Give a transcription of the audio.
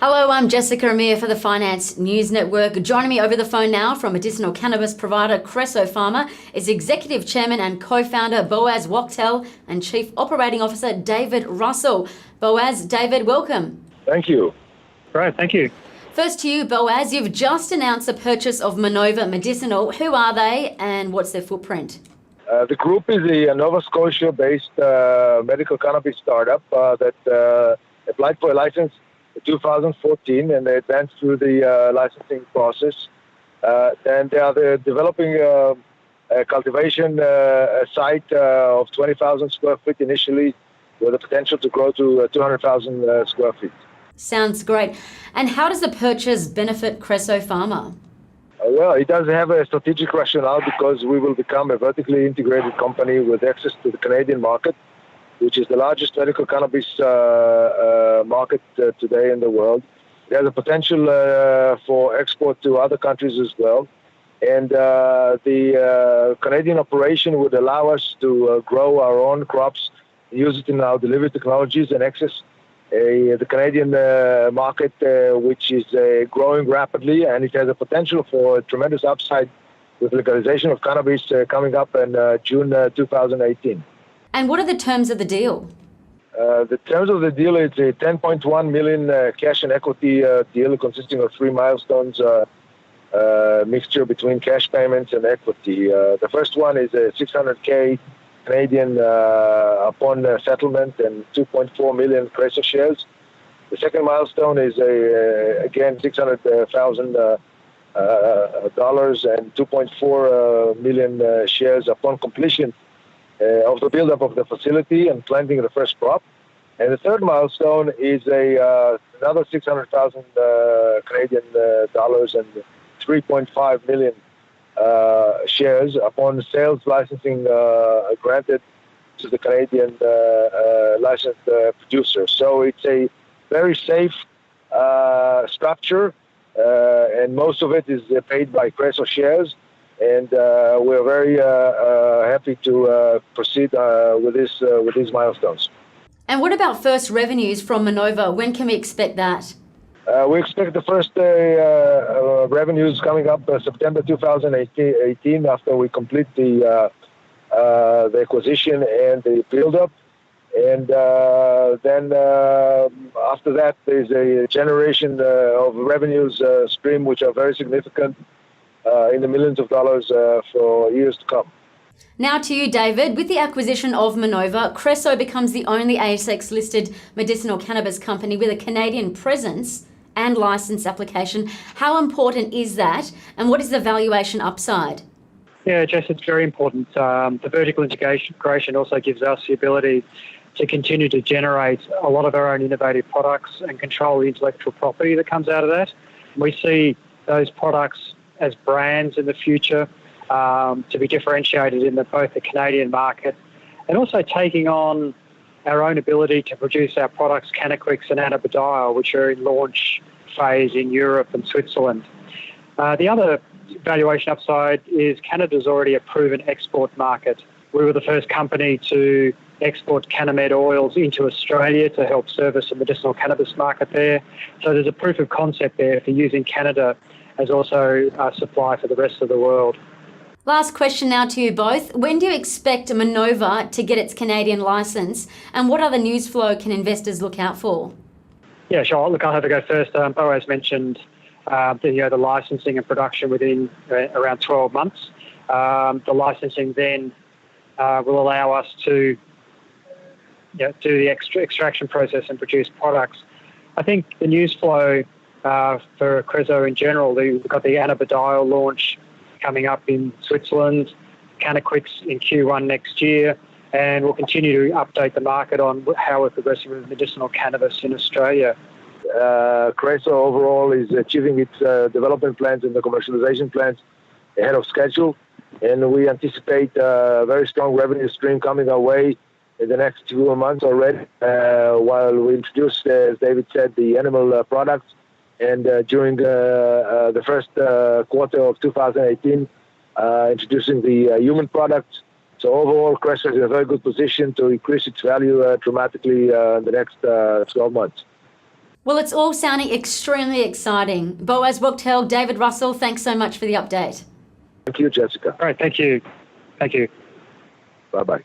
Hello, I'm Jessica Amir for the Finance News Network. Joining me over the phone now from medicinal cannabis provider Creso Pharma is Executive Chairman and Co-founder Boaz Wachtel and Chief Operating Officer David Russell. Boaz, David, welcome. Thank you. Great, thank you. First to you, Boaz, you've just announced the purchase of Mernova Medicinal. Who are they and what's their footprint? The group is a Nova Scotia-based medical cannabis startup that applied for a license in 2014, and they advanced through the licensing process. And they are developing a cultivation site of 20,000 square feet initially, with the potential to grow to 200,000 square feet. Sounds great. And how does the purchase benefit Creso Pharma? Well, it does have a strategic rationale because we will become a vertically integrated company with access to the Canadian market, which is the largest medical cannabis market today in the world. It has a potential for export to other countries as well. And the Canadian operation would allow us to grow our own crops, use it in our delivery technologies, and access the Canadian market, which is growing rapidly, and it has a potential for a tremendous upside with legalization of cannabis coming up in June 2018. And what are the terms of the deal? The terms of the deal is a $10.1 million cash and equity deal consisting of 3 milestones, mixture between cash payments and equity. The first one is a $600K Canadian upon settlement and 2.4 million Creso shares. The second milestone is again $600,000 and 2.4 million shares upon completion of the buildup of the facility and planting the first crop. And the third milestone is another 600,000 Canadian dollars and 3.5 million shares upon sales licensing granted to the Canadian licensed producer. So it's a very safe structure, and most of it is paid by Creso shares. And we're very happy to proceed with these milestones. And what about first revenues from Mernova? When can we expect that? We expect the first revenues coming up September 2018 after we complete the acquisition and the build-up. And then after that, there's a generation of revenues stream which are very significant in the millions of dollars for years to come. Now to you, David. With the acquisition of Mernova, Creso becomes the only ASX-listed medicinal cannabis company with a Canadian presence and license application. How important is that, and what is the valuation upside? Yeah, Jess, it's very important. The vertical integration also gives us the ability to continue to generate a lot of our own innovative products and control the intellectual property that comes out of that. We see those products as brands in the future to be differentiated in both the Canadian market and also taking on our own ability to produce our products, Canaquix and Anabadiol, which are in launch phase in Europe and Switzerland. The other valuation upside is Canada's already a proven export market. We were the first company to export Canamed oils into Australia to help service the medicinal cannabis market there. So there's a proof of concept there for using Canada as also a supply for the rest of the world. Last question now to you both. When do you expect Mernova to get its Canadian license, and what other news flow can investors look out for? Yeah, sure. Look, I'll have to go first. Boaz mentioned the licensing and production within around 12 months. The licensing then will allow us to do the extraction process and produce products. I think the news flow for Creso in general, we've got the Anabadiol launch coming up in Switzerland, Canaquix in Q1 next year, and we'll continue to update the market on how we're progressing with medicinal cannabis in Australia. Creso overall is achieving its development plans and the commercialization plans ahead of schedule, and we anticipate a very strong revenue stream coming our way in the next 2 months already, while we introduce, as David said, the animal products. And during the first quarter of 2018, introducing the human products. So overall, Creso is in a very good position to increase its value dramatically in the next 12 months. Well, it's all sounding extremely exciting. Boaz, Wachtel, David Russell, thanks so much for the update. Thank you, Jessica. Great, thank you. Thank you. Bye-bye.